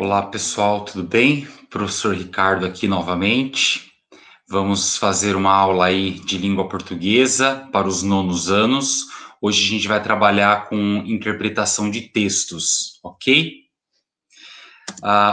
Olá pessoal, tudo bem? Professor Ricardo aqui novamente. Vamos fazer uma aula aí de língua portuguesa para os nonos anos. Hoje a gente vai trabalhar com interpretação de textos, ok?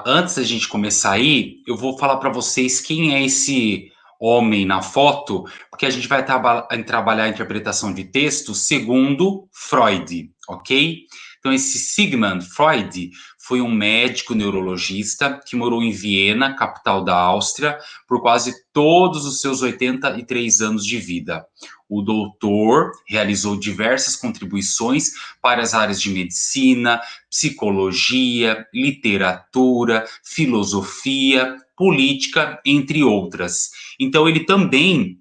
Antes da gente começar aí, eu vou falar para vocês quem é esse homem na foto, porque a gente vai trabalhar a interpretação de texto segundo Freud, ok? Então, esse Sigmund Freud foi um médico neurologista que morou em Viena, capital da Áustria, por quase todos os seus 83 anos de vida. O doutor realizou diversas contribuições para as áreas de medicina, psicologia, literatura, filosofia, política, entre outras. Então, ele também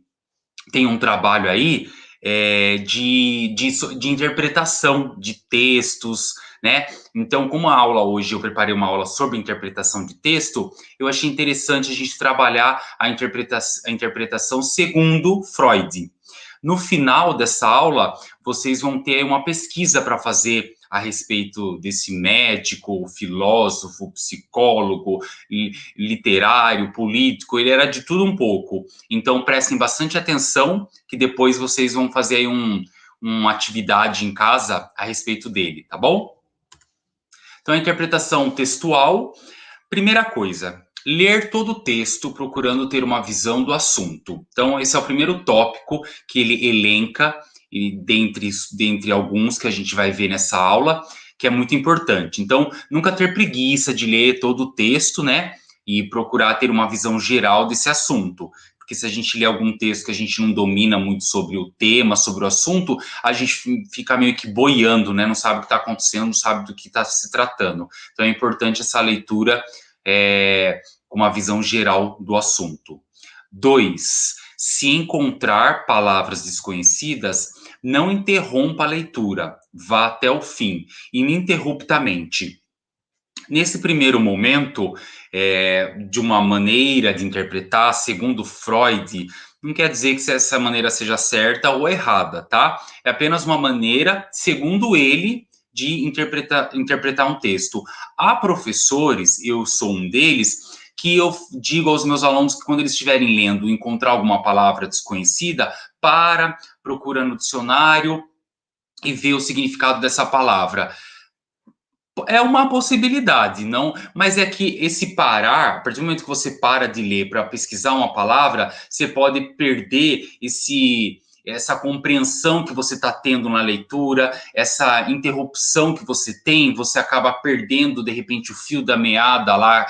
tem um trabalho aí de interpretação de textos, né? Então, como a aula hoje, eu preparei uma aula sobre interpretação de texto, eu achei interessante a gente trabalhar a interpretação segundo Freud. No final dessa aula, vocês vão ter uma pesquisa para fazer a respeito desse médico, filósofo, psicólogo, literário, político, ele era de tudo um pouco. Então, prestem bastante atenção, que depois vocês vão fazer aí uma atividade em casa a respeito dele, tá bom? Então, a interpretação textual, primeira coisa, ler todo o texto procurando ter uma visão do assunto. Então, esse é o primeiro tópico que ele elenca, e dentre alguns que a gente vai ver nessa aula, que é muito importante. Então, nunca ter preguiça de ler todo o texto, né? E procurar ter uma visão geral desse assunto. Porque se a gente lê algum texto que a gente não domina muito sobre o tema, sobre o assunto, a gente fica meio que boiando, né? Não sabe o que está acontecendo, não sabe do que está se tratando. Então, é importante essa leitura com uma visão geral do assunto. 2. Se encontrar palavras desconhecidas, não interrompa a leitura, vá até o fim, ininterruptamente. Nesse primeiro momento, de uma maneira de interpretar, segundo Freud, não quer dizer que essa maneira seja certa ou errada, tá? É apenas uma maneira, segundo ele, de interpretar um texto. Há professores, eu sou um deles, que eu digo aos meus alunos que quando eles estiverem lendo, encontrar alguma palavra desconhecida, procura no dicionário e vê o significado dessa palavra. É uma possibilidade, não, mas é que esse parar, a partir do momento que você para de ler para pesquisar uma palavra, você pode perder essa compreensão que você está tendo na leitura, essa interrupção que você acaba perdendo, de repente, o fio da meada lá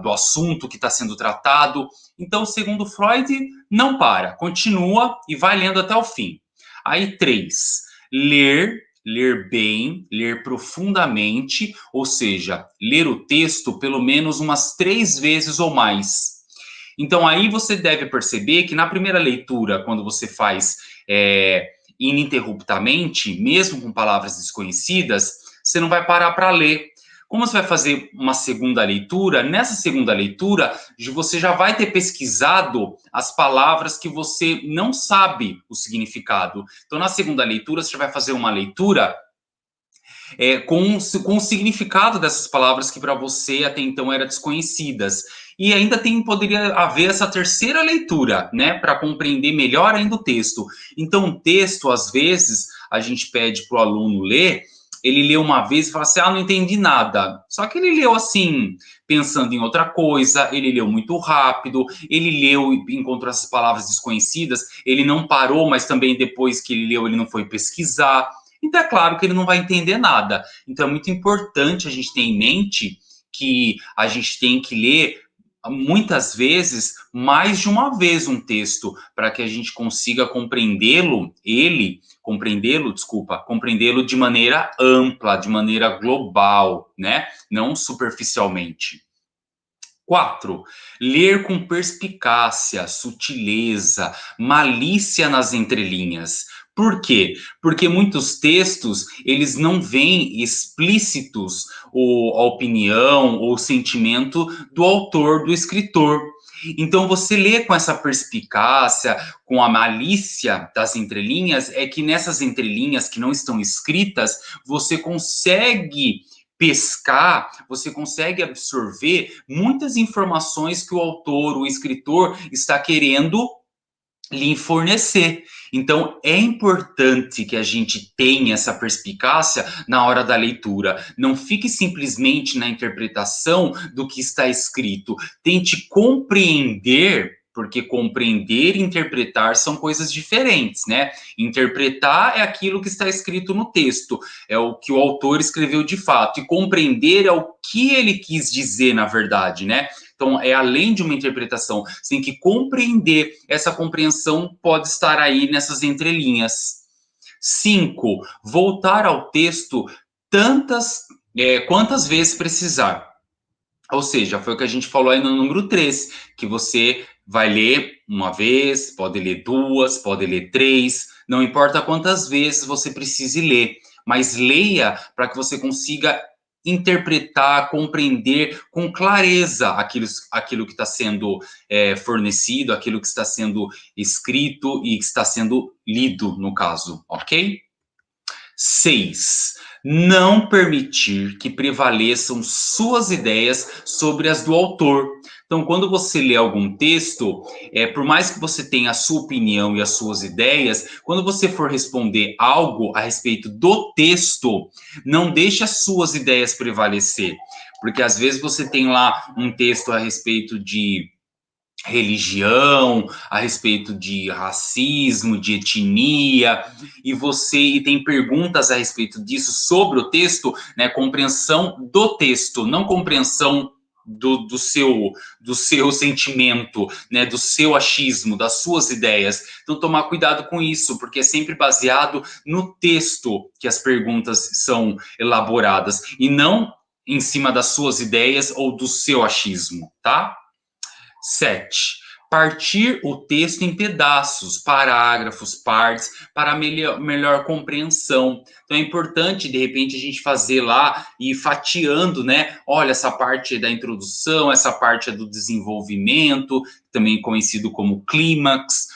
do assunto que está sendo tratado. Então, segundo Freud, não para, continua e vai lendo até o fim. Aí, 3, ler bem, ler profundamente, ou seja, ler o texto pelo menos umas 3 vezes ou mais. Então, aí você deve perceber que na primeira leitura, quando você faz ininterruptamente, mesmo com palavras desconhecidas, você não vai parar para ler. Como você vai fazer uma segunda leitura, nessa segunda leitura, você já vai ter pesquisado as palavras que você não sabe o significado. Então, na segunda leitura, você já vai fazer uma leitura com o significado dessas palavras que para você até então eram desconhecidas. E ainda poderia haver essa terceira leitura, né, para compreender melhor ainda o texto. Então, o texto, às vezes, a gente pede para o aluno ler, ele lê uma vez e fala assim, não entendi nada. Só que ele leu assim, pensando em outra coisa, ele leu muito rápido, ele leu e encontrou essas palavras desconhecidas, ele não parou, mas também depois que ele leu, ele não foi pesquisar. Então, é claro que ele não vai entender nada. Então, é muito importante a gente ter em mente que a gente tem que ler muitas vezes, mais de uma vez um texto, para que a gente consiga compreendê-lo de maneira ampla, de maneira global, né? Não superficialmente. 4. Ler com perspicácia, sutileza, malícia nas entrelinhas. Por quê? Porque muitos textos, eles não veem explícitos a opinião ou o sentimento do autor, do escritor. Então, você lê com essa perspicácia, com a malícia das entrelinhas, é que nessas entrelinhas que não estão escritas, você consegue pescar, você consegue absorver muitas informações que o autor, o escritor, está querendo lhe fornecer. Então, é importante que a gente tenha essa perspicácia na hora da leitura. Não fique simplesmente na interpretação do que está escrito. Tente compreender, porque compreender e interpretar são coisas diferentes, né? Interpretar é aquilo que está escrito no texto, é o que o autor escreveu de fato, e compreender é o que ele quis dizer, na verdade, né? Então, é além de uma interpretação, você tem que compreender. Essa compreensão pode estar aí nessas entrelinhas. 5. Voltar ao texto quantas vezes precisar. Ou seja, foi o que a gente falou aí no número 3, que você vai ler uma vez, pode ler duas, pode ler três, não importa quantas vezes você precise ler, mas leia para que você consiga interpretar, compreender com clareza aquilo que está sendo fornecido, aquilo que está sendo escrito e que está sendo lido, no caso, ok? 6. Não permitir que prevaleçam suas ideias sobre as do autor. Então, quando você lê algum texto, por mais que você tenha a sua opinião e as suas ideias, quando você for responder algo a respeito do texto, não deixe as suas ideias prevalecer. Porque às vezes você tem lá um texto a respeito de religião, a respeito de racismo, de etnia, e tem perguntas a respeito disso sobre o texto, né? Compreensão do texto, não compreensão do seu sentimento, né? Do seu achismo, das suas ideias. Então, tomar cuidado com isso, porque é sempre baseado no texto que as perguntas são elaboradas, e não em cima das suas ideias ou do seu achismo, tá? 7. Partir o texto em pedaços, parágrafos, partes, para melhor compreensão. Então é importante, de repente, a gente fazer lá e ir fatiando, né? Olha, essa parte é da introdução, essa parte é do desenvolvimento, também conhecido como clímax.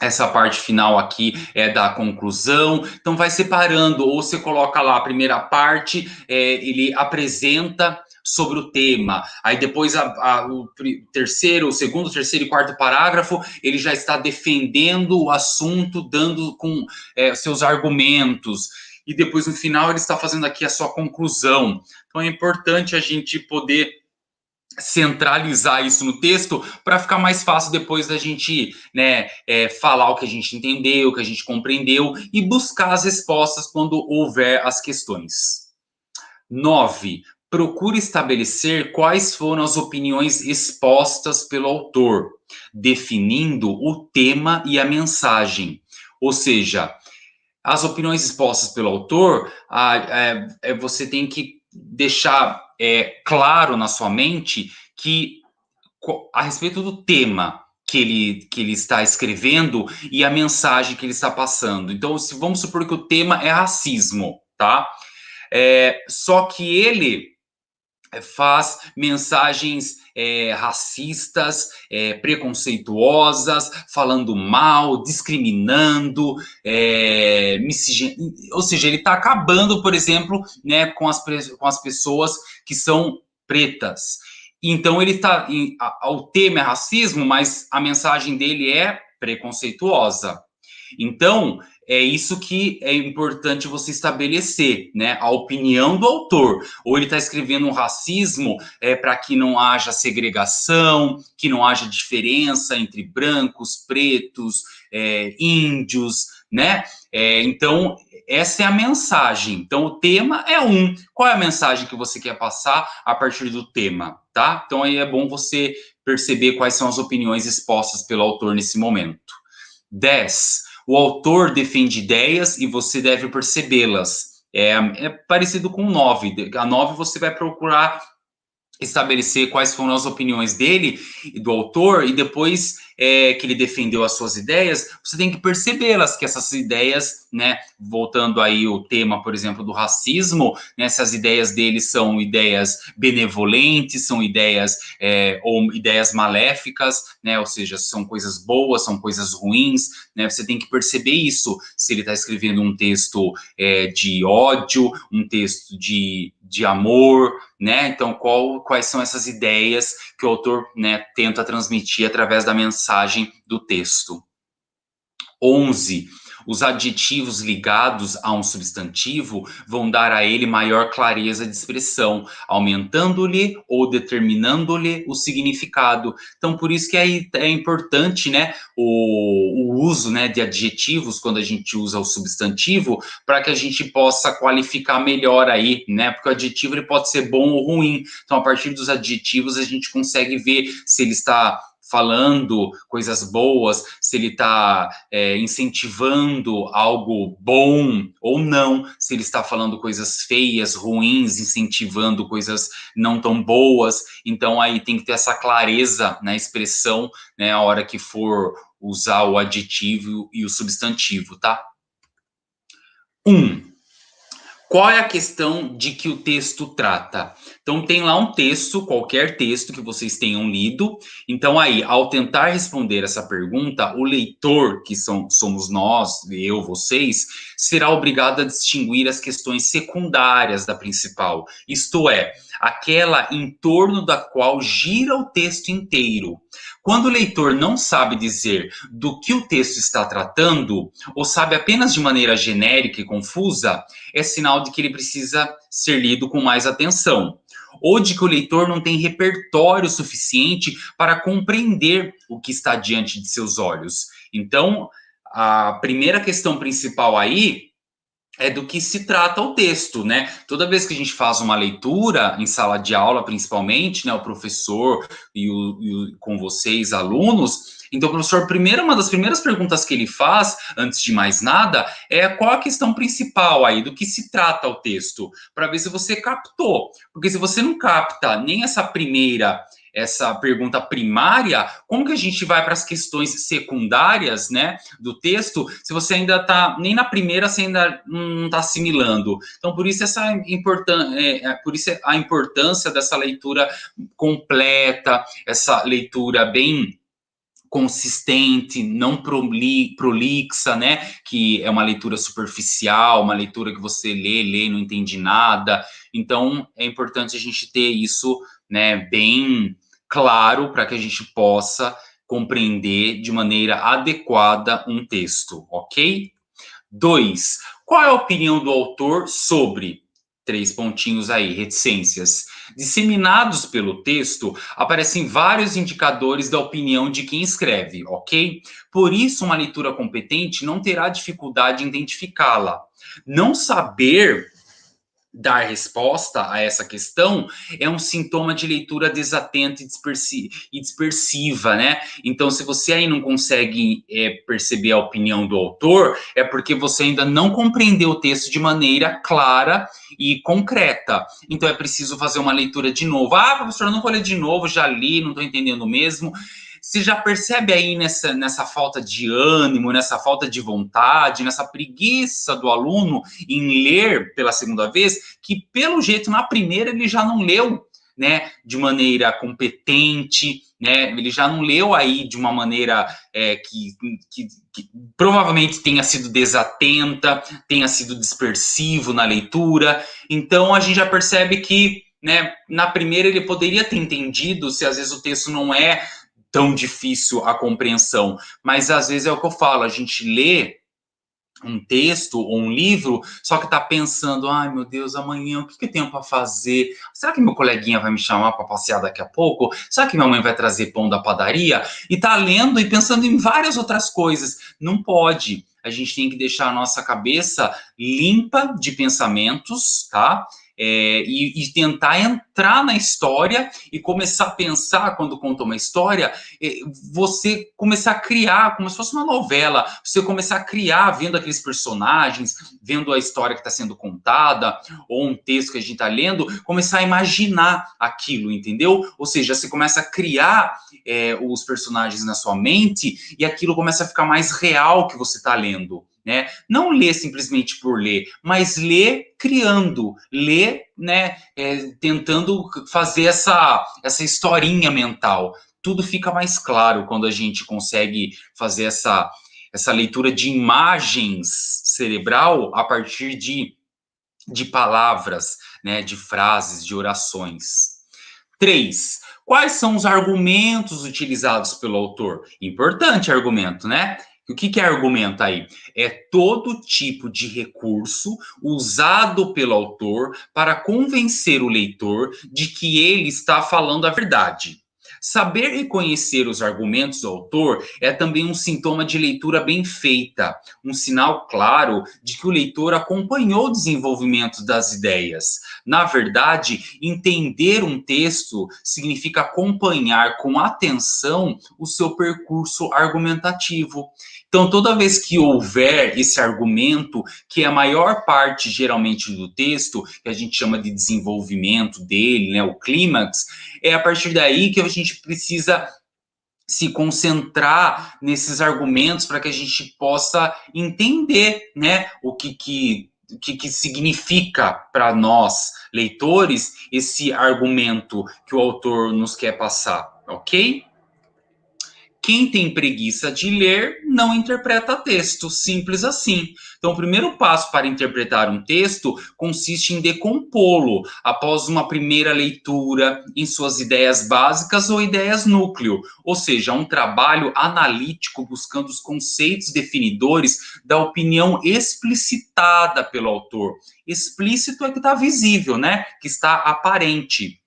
Essa parte final aqui é da conclusão. Então vai separando, ou você coloca lá a primeira parte, ele apresenta sobre o tema. Aí depois o terceiro, o segundo, terceiro e quarto parágrafo, ele já está defendendo o assunto, dando com seus argumentos. E depois no final ele está fazendo aqui a sua conclusão. Então é importante a gente poder centralizar isso no texto para ficar mais fácil depois da gente, né, falar o que a gente entendeu, o que a gente compreendeu e buscar as respostas quando houver as questões. 9. Procure estabelecer quais foram as opiniões expostas pelo autor, definindo o tema e a mensagem. Ou seja, as opiniões expostas pelo autor, você tem que deixar claro na sua mente que a respeito do tema que ele está escrevendo e a mensagem que ele está passando. Então, vamos supor que o tema é racismo, tá? Só que ele faz mensagens racistas, preconceituosas, falando mal, discriminando, ou seja, ele está acabando, por exemplo, né, com as pessoas que são pretas. Então ele está, o tema é racismo, mas a mensagem dele é preconceituosa. Então, é isso que é importante você estabelecer, né? A opinião do autor. Ou ele está escrevendo um racismo para que não haja segregação, que não haja diferença entre brancos, pretos, índios, né? Então, essa é a mensagem. Então, o tema é um. Qual é a mensagem que você quer passar a partir do tema, tá? Então, aí é bom você perceber quais são as opiniões expostas pelo autor nesse momento. 10. O autor defende ideias e você deve percebê-las. É parecido com o 9. A 9 você vai procurar estabelecer quais foram as opiniões dele, do autor, e depois que ele defendeu as suas ideias, você tem que percebê-las, que essas ideias, né, voltando aí o tema, por exemplo, do racismo, né, essas ideias dele são ideias benevolentes, são ideias ou ideias maléficas, né, ou seja, são coisas boas, são coisas ruins, né, você tem que perceber isso, se ele está escrevendo um texto de ódio, um texto de de amor, né? Então, quais são essas ideias que o autor, né, tenta transmitir através da mensagem do texto. 11. Os adjetivos ligados a um substantivo vão dar a ele maior clareza de expressão, aumentando-lhe ou determinando-lhe o significado. Então, por isso que é importante, né, o uso, né, de adjetivos quando a gente usa o substantivo, para que a gente possa qualificar melhor aí, né? Porque o adjetivo ele pode ser bom ou ruim. Então, a partir dos adjetivos, a gente consegue ver se ele está falando coisas boas, se ele está incentivando algo bom ou não, se ele está falando coisas feias, ruins, incentivando coisas não tão boas. Então, aí tem que ter essa clareza na expressão, né, a hora que for usar o adjetivo e o substantivo, tá? 1. Qual é a questão de que o texto trata? Então, tem lá um texto, qualquer texto que vocês tenham lido. Então, aí, ao tentar responder essa pergunta, o leitor, que somos nós, eu, vocês, será obrigado a distinguir as questões secundárias da principal. Isto é, aquela em torno da qual gira o texto inteiro. Quando o leitor não sabe dizer do que o texto está tratando, ou sabe apenas de maneira genérica e confusa, é sinal de que ele precisa ser lido com mais atenção, ou de que o leitor não tem repertório suficiente para compreender o que está diante de seus olhos. Então, a primeira questão principal aí é do que se trata o texto, né? Toda vez que a gente faz uma leitura, em sala de aula principalmente, né, o professor com vocês, alunos, então o professor, uma das primeiras perguntas que ele faz, antes de mais nada, é qual a questão principal aí, do que se trata o texto, para ver se você captou. Porque se você não capta nem essa pergunta primária, como que a gente vai para as questões secundárias, né, do texto, se você ainda está, nem na primeira você ainda não está assimilando. Então, por isso por isso a importância dessa leitura completa, essa leitura bem consistente, não prolixa, né? Que é uma leitura superficial, uma leitura que você lê e não entende nada. Então, é importante a gente ter isso, né, bem claro para que a gente possa compreender de maneira adequada um texto, ok? 2. Qual é a opinião do autor sobre, 3 pontinhos aí, reticências? Disseminados pelo texto, aparecem vários indicadores da opinião de quem escreve, ok? Por isso, uma leitura competente não terá dificuldade em identificá-la. Não saber dar resposta a essa questão é um sintoma de leitura desatenta e dispersiva, né? Então, se você aí não consegue perceber a opinião do autor, é porque você ainda não compreendeu o texto de maneira clara e concreta. Então, é preciso fazer uma leitura de novo. Ah, professor, eu não vou ler de novo, já li, não estou entendendo mesmo. Você já percebe aí nessa falta de ânimo, nessa falta de vontade, nessa preguiça do aluno em ler pela segunda vez, que pelo jeito na primeira ele já não leu, né, de maneira competente, né, ele já não leu aí de uma maneira que provavelmente tenha sido desatenta, tenha sido dispersivo na leitura. Então a gente já percebe que, né, na primeira ele poderia ter entendido, se às vezes o texto não é tão difícil a compreensão, mas às vezes é o que eu falo, a gente lê um texto ou um livro, só que está pensando, ai meu Deus, amanhã o que eu tenho para fazer? Será que meu coleguinha vai me chamar para passear daqui a pouco? Será que minha mãe vai trazer pão da padaria? E está lendo e pensando em várias outras coisas. Não pode. A gente tem que deixar a nossa cabeça limpa de pensamentos, tá? E tentar entrar na história e começar a pensar, quando conta uma história, você começar a criar, como se fosse uma novela, você começar a criar vendo aqueles personagens, vendo a história que está sendo contada, ou um texto que a gente está lendo, começar a imaginar aquilo, entendeu? Ou seja, você começa a criar os personagens na sua mente e aquilo começa a ficar mais real que você está lendo. Né? Não ler simplesmente por ler, mas ler criando, ler, né, tentando fazer essa historinha mental. Tudo fica mais claro quando a gente consegue fazer essa leitura de imagens cerebral a partir de palavras, né, de frases, de orações. 3. Quais são os argumentos utilizados pelo autor? Importante argumento, né? O que é argumento aí? É todo tipo de recurso usado pelo autor para convencer o leitor de que ele está falando a verdade. Saber reconhecer os argumentos do autor é também um sintoma de leitura bem feita, um sinal claro de que o leitor acompanhou o desenvolvimento das ideias. Na verdade, entender um texto significa acompanhar com atenção o seu percurso argumentativo. Então, toda vez que houver esse argumento, que é a maior parte, geralmente, do texto, que a gente chama de desenvolvimento dele, né, o clímax, é a partir daí que a gente precisa se concentrar nesses argumentos para que a gente possa entender, né, o que significa para nós, leitores, esse argumento que o autor nos quer passar, ok? Quem tem preguiça de ler não interpreta texto, simples assim. Então, o primeiro passo para interpretar um texto consiste em decompô-lo após uma primeira leitura em suas ideias básicas ou ideias núcleo, ou seja, um trabalho analítico buscando os conceitos definidores da opinião explicitada pelo autor. Explícito é que está visível, né? Que está aparente.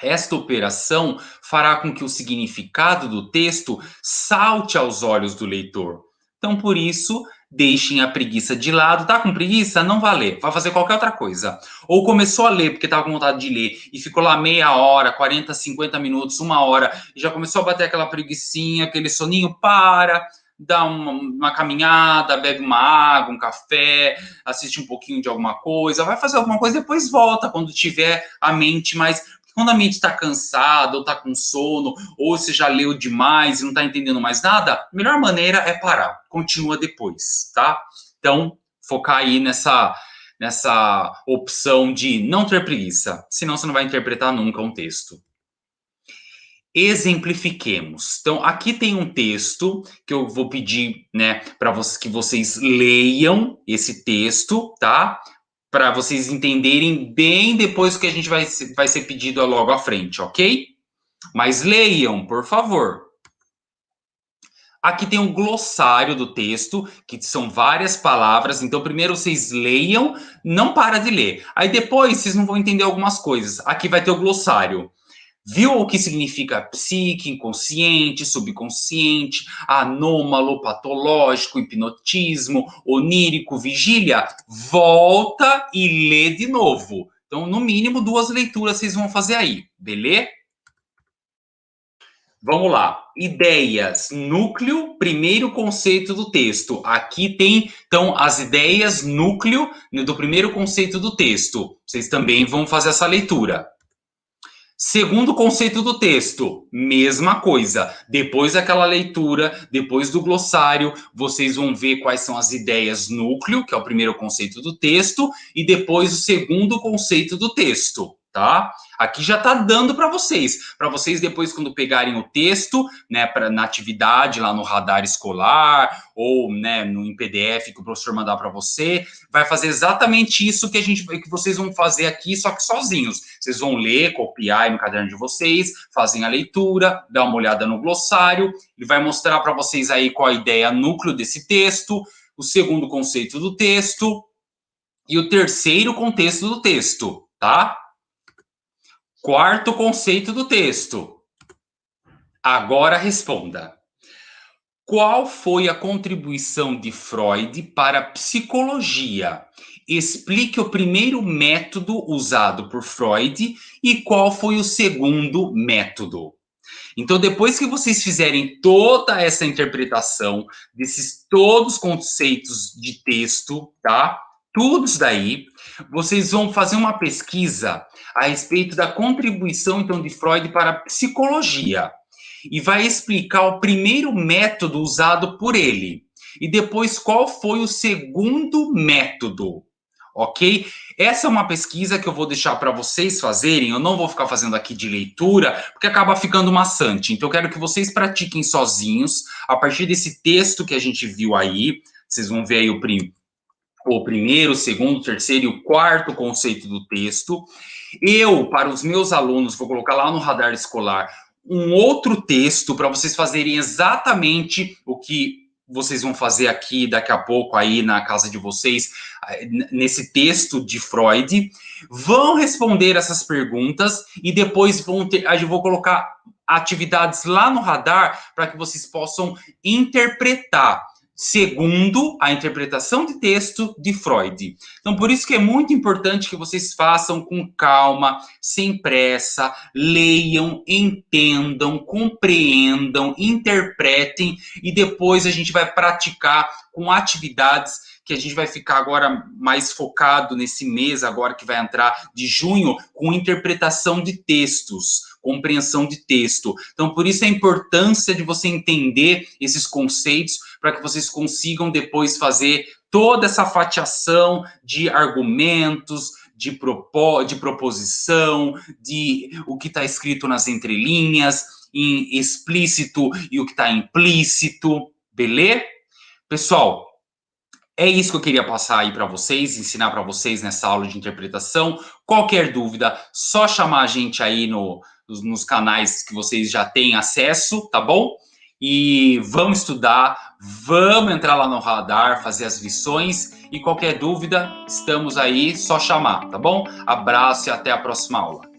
Esta operação fará com que o significado do texto salte aos olhos do leitor. Então, por isso, deixem a preguiça de lado. Tá com preguiça? Não vai ler, vai fazer qualquer outra coisa. Ou começou a ler porque estava com vontade de ler e ficou lá meia hora, 40, 50 minutos, uma hora, e já começou a bater aquela preguicinha, aquele soninho, para, dá uma caminhada, bebe uma água, um café, assiste um pouquinho de alguma coisa, vai fazer alguma coisa, depois volta quando tiver a mente mais... Quando a mente está cansada, ou está com sono, ou você já leu demais e não está entendendo mais nada, a melhor maneira é parar. Continua depois, tá? Então, focar aí nessa opção de não ter preguiça, senão você não vai interpretar nunca um texto. Exemplifiquemos. Então, aqui tem um texto que eu vou pedir, né, para que vocês leiam esse texto, tá? Para vocês entenderem bem depois que a gente vai ser pedido logo à frente, ok? Mas leiam, por favor. Aqui tem um glossário do texto, que são várias palavras. Então, primeiro vocês leiam, não para de ler. Aí depois vocês não vão entender algumas coisas. Aqui vai ter o glossário. Viu o que significa psique, inconsciente, subconsciente, anômalo, patológico, hipnotismo, onírico, vigília? Volta e lê de novo. Então, no mínimo, 2 leituras vocês vão fazer aí, beleza? Vamos lá. Ideias, núcleo, primeiro conceito do texto. Aqui tem, então, as ideias, núcleo do primeiro conceito do texto. Vocês também vão fazer essa leitura. Segundo conceito do texto, mesma coisa. Depois daquela leitura, depois do glossário, vocês vão ver quais são as ideias núcleo, que é o primeiro conceito do texto, e depois o segundo conceito do texto, tá? Aqui já tá dando para vocês depois quando pegarem o texto, né, na atividade lá no radar escolar ou, né, em PDF que o professor mandar para você, vai fazer exatamente isso que vocês vão fazer aqui, só que sozinhos. Vocês vão ler, copiar aí no caderno de vocês, fazem a leitura, dá uma olhada no glossário, ele vai mostrar para vocês aí qual a ideia núcleo desse texto, o segundo conceito do texto e o terceiro contexto do texto, tá? Quarto conceito do texto. Agora responda. Qual foi a contribuição de Freud para a psicologia? Explique o primeiro método usado por Freud e qual foi o segundo método. Então, depois que vocês fizerem toda essa interpretação desses todos os conceitos de texto, tá? Tudo isso daí, vocês vão fazer uma pesquisa a respeito da contribuição, então, de Freud para a psicologia. E vai explicar o primeiro método usado por ele. E depois qual foi o segundo método, ok? Essa é uma pesquisa que eu vou deixar para vocês fazerem. Eu não vou ficar fazendo aqui de leitura, porque acaba ficando maçante. Então, eu quero que vocês pratiquem sozinhos, a partir desse texto que a gente viu aí. Vocês vão ver aí o primeiro, o segundo, o terceiro e o quarto conceito do texto. Eu, para os meus alunos, vou colocar lá no radar escolar um outro texto para vocês fazerem exatamente o que vocês vão fazer aqui daqui a pouco aí na casa de vocês, nesse texto de Freud. Vão responder essas perguntas e depois eu vou colocar atividades lá no radar para que vocês possam interpretar segundo a interpretação de texto de Freud. Então, por isso que é muito importante que vocês façam com calma, sem pressa, leiam, entendam, compreendam, interpretem e depois a gente vai praticar com atividades que a gente vai ficar agora mais focado nesse mês agora que vai entrar de junho com interpretação de textos, compreensão de texto. Então, por isso a importância de você entender esses conceitos para que vocês consigam depois fazer toda essa fatiação de argumentos, de proposição, de o que está escrito nas entrelinhas, em explícito e o que está implícito, beleza? Pessoal, é isso que eu queria passar aí para vocês, ensinar para vocês nessa aula de interpretação. Qualquer dúvida, só chamar a gente aí nos canais que vocês já têm acesso, tá bom? E vamos estudar, vamos entrar lá no radar, fazer as lições. E qualquer dúvida, estamos aí, só chamar, tá bom? Abraço e até a próxima aula.